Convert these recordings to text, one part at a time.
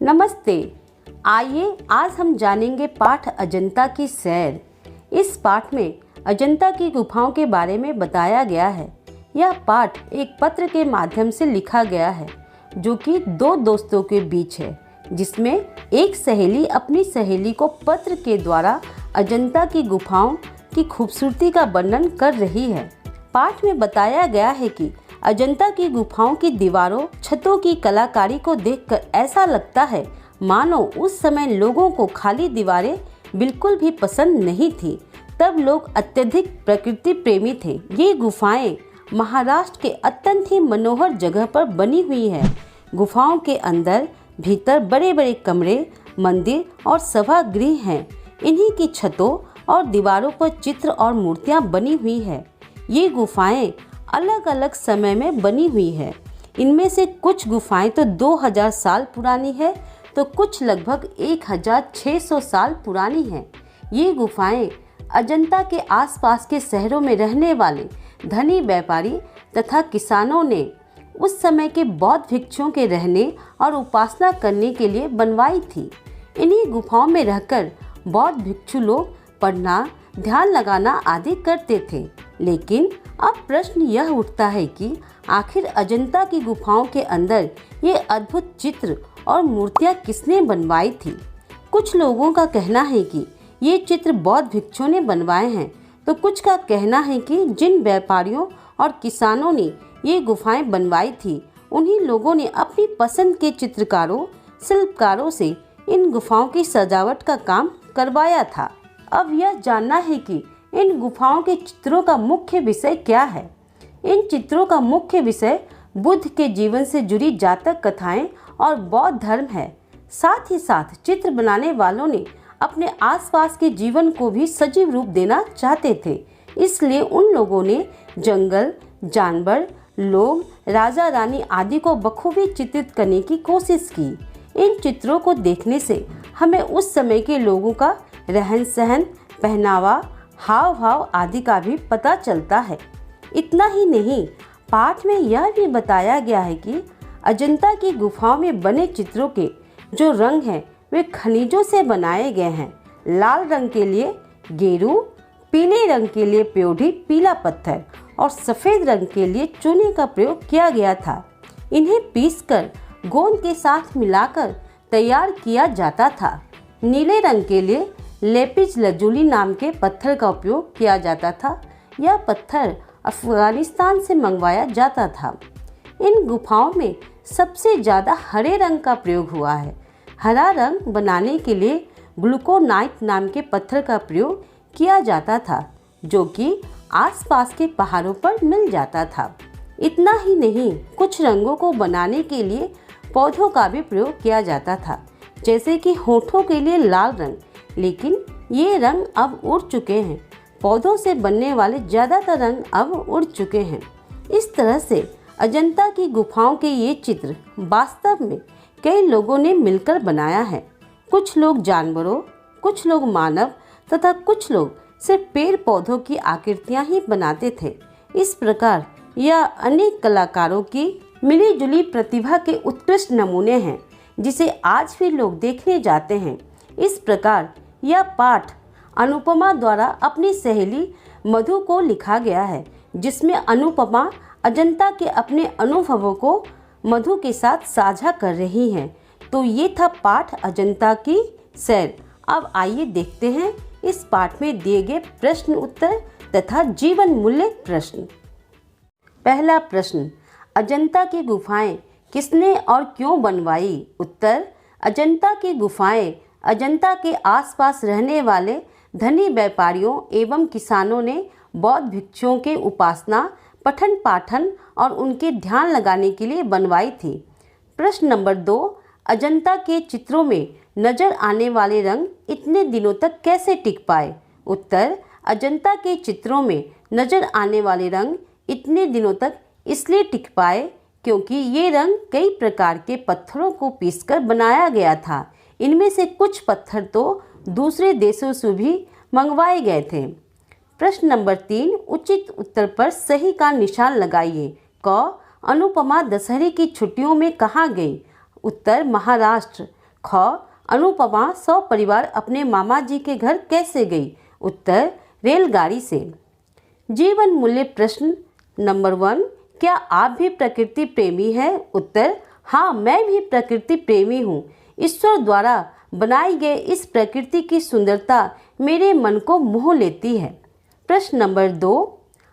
नमस्ते। आइए आज हम जानेंगे पाठ अजंता की सैर। इस पाठ में अजंता की गुफाओं के बारे में बताया गया है। यह पाठ एक पत्र के माध्यम से लिखा गया है जो कि दो दोस्तों के बीच है, जिसमें एक सहेली अपनी सहेली को पत्र के द्वारा अजंता की गुफाओं की खूबसूरती का वर्णन कर रही है। पाठ में बताया गया है कि अजंता की गुफाओं की दीवारों, छतों की कलाकारी को देखकर ऐसा लगता है मानो उस समय लोगों को खाली दीवारें बिल्कुल भी पसंद नहीं थी। तब लोग अत्यधिक प्रकृति प्रेमी थे। ये गुफाएं महाराष्ट्र के अत्यंत ही मनोहर जगह पर बनी हुई है। गुफाओं के अंदर भीतर बड़े बड़े कमरे, मंदिर और सभागृह हैं। इन्हीं की छतों और दीवारों पर चित्र और मूर्तियां बनी हुई है। ये गुफाएं अलग अलग समय में बनी हुई है। इनमें से कुछ गुफाएं तो 2000 साल पुरानी है तो कुछ लगभग 1600 साल पुरानी हैं। ये गुफाएं अजंता के आसपास के शहरों में रहने वाले धनी व्यापारी तथा किसानों ने उस समय के बौद्ध भिक्षुओं के रहने और उपासना करने के लिए बनवाई थी। इन्हीं गुफाओं में रहकर बौद्ध भिक्षु लोग पढ़ना, ध्यान लगाना आदि करते थे। लेकिन अब प्रश्न यह उठता है कि आखिर अजंता की गुफाओं के अंदर ये अद्भुत चित्र और मूर्तियां किसने बनवाई थी। कुछ लोगों का कहना है कि ये चित्र बौद्ध भिक्षुओं ने बनवाए हैं, तो कुछ का कहना है कि जिन व्यापारियों और किसानों ने ये गुफाएं बनवाई थी, उन्हीं लोगों ने अपनी पसंद के चित्रकारों, शिल्पकारों से इन गुफाओं की सजावट का काम करवाया था। अब यह जानना है कि इन गुफाओं के चित्रों का मुख्य विषय क्या है। इन चित्रों का मुख्य विषय बुद्ध के जीवन से जुड़ी जातक कथाएं और बौद्ध धर्म है। साथ ही साथ चित्र बनाने वालों ने अपने आसपास के जीवन को भी सजीव रूप देना चाहते थे। इसलिए उन लोगों ने जंगल, जानवर, लोग, राजा रानी आदि को बखूबी चित्रित करने की कोशिश की। इन चित्रों को देखने से हमें उस समय के लोगों का रहन सहन, पहनावा, हाव भाव आदि का भी पता चलता है। इतना ही नहीं, पाठ में यह भी बताया गया है कि अजंता की गुफाओं में बने चित्रों के जो रंग हैं वे खनिजों से बनाए गए हैं। लाल रंग के लिए गेरू, पीले रंग के लिए प्योढ़ी पीला पत्थर और सफ़ेद रंग के लिए चूने का प्रयोग किया गया था। इन्हें पीसकर गोंद के साथ मिलाकर तैयार किया जाता था। नीले रंग के लिए लेपिज लजुली नाम के पत्थर का उपयोग किया जाता था। यह पत्थर अफगानिस्तान से मंगवाया जाता था। इन गुफाओं में सबसे ज़्यादा हरे रंग का प्रयोग हुआ है। हरा रंग बनाने के लिए ग्लूकोनाइट नाम के पत्थर का प्रयोग किया जाता था, जो कि आसपास के पहाड़ों पर मिल जाता था। इतना ही नहीं, कुछ रंगों को बनाने के लिए पौधों का भी प्रयोग किया जाता था, जैसे कि होठों के लिए लाल रंग, लेकिन ये रंग अब उड़ चुके हैं। पौधों से बनने वाले ज़्यादातर रंग अब उड़ चुके हैं। इस तरह से अजंता की गुफाओं के ये चित्र वास्तव में कई लोगों ने मिलकर बनाया है। कुछ लोग जानवरों, कुछ लोग मानव तथा कुछ लोग सिर्फ पेड़ पौधों की आकृतियां ही बनाते थे। इस प्रकार यह अनेक कलाकारों की मिली-जुली प्रतिभा के उत्कृष्ट नमूने हैं, जिसे आज भी लोग देखने जाते हैं। इस प्रकार यह पाठ अनुपमा द्वारा अपनी सहेली मधु को लिखा गया है, जिसमें अनुपमा अजंता के अपने अनुभवों को मधु के साथ साझा कर रही हैं। तो ये था पाठ अजंता की सैर। अब आइए देखते हैं इस पाठ में दिए गए प्रश्न उत्तर तथा जीवन मूल्य प्रश्न। पहला प्रश्न, अजंता की गुफाएं किसने और क्यों बनवाई? उत्तर, अजंता की गुफाएं अजंता के आसपास रहने वाले धनी व्यापारियों एवं किसानों ने बौद्ध भिक्षुओं के उपासना, पठन पाठन और उनके ध्यान लगाने के लिए बनवाई थी। प्रश्न नंबर 2, अजंता के चित्रों में नजर आने वाले रंग इतने दिनों तक कैसे टिक पाए? उत्तर, अजंता के चित्रों में नजर आने वाले रंग इतने दिनों तक इसलिए टिक पाए क्योंकि ये रंग कई प्रकार के पत्थरों को पीसकर बनाया गया था। इनमें से कुछ पत्थर तो दूसरे देशों से भी मंगवाए गए थे। प्रश्न नंबर 3, उचित उत्तर पर सही का निशान लगाइए। क, अनुपमा दशहरे की छुट्टियों में कहाँ गई? उत्तर, महाराष्ट्र। ख अनुपमा सपरिवार अपने मामा जी के घर कैसे गई? उत्तर रेलगाड़ी से। जीवन मूल्य प्रश्न नंबर 1, क्या आप भी प्रकृति प्रेमी हैं? उत्तर हाँ, मैं भी प्रकृति प्रेमी हूँ। ईश्वर द्वारा बनाई गई इस प्रकृति की सुंदरता मेरे मन को मोह लेती है। प्रश्न नंबर 2,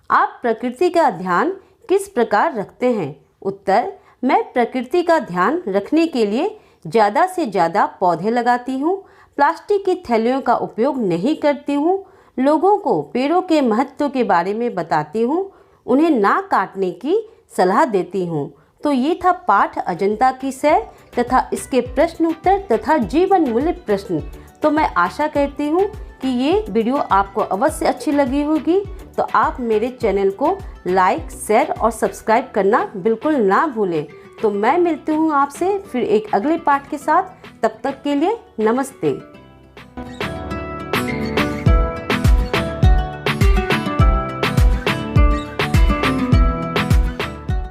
आप प्रकृति का ध्यान किस प्रकार रखते हैं? उत्तर मैं प्रकृति का ध्यान रखने के लिए ज़्यादा से ज़्यादा पौधे लगाती हूँ, प्लास्टिक की थैलियों का उपयोग नहीं करती हूँ, लोगों को पेड़ों के महत्व के बारे में बताती हूँ, उन्हें ना काटने की सलाह देती हूँ। तो ये था पाठ अजंता की सैर तथा इसके प्रश्न उत्तर तथा जीवन मूल्य प्रश्न। तो मैं आशा करती हूँ कि ये वीडियो आपको अवश्य अच्छी लगी होगी। तो आप मेरे चैनल को लाइक, शेयर और सब्सक्राइब करना बिल्कुल ना भूलें। तो मैं मिलती हूँ आपसे फिर एक अगले पाठ के साथ। तब तक के लिए नमस्ते।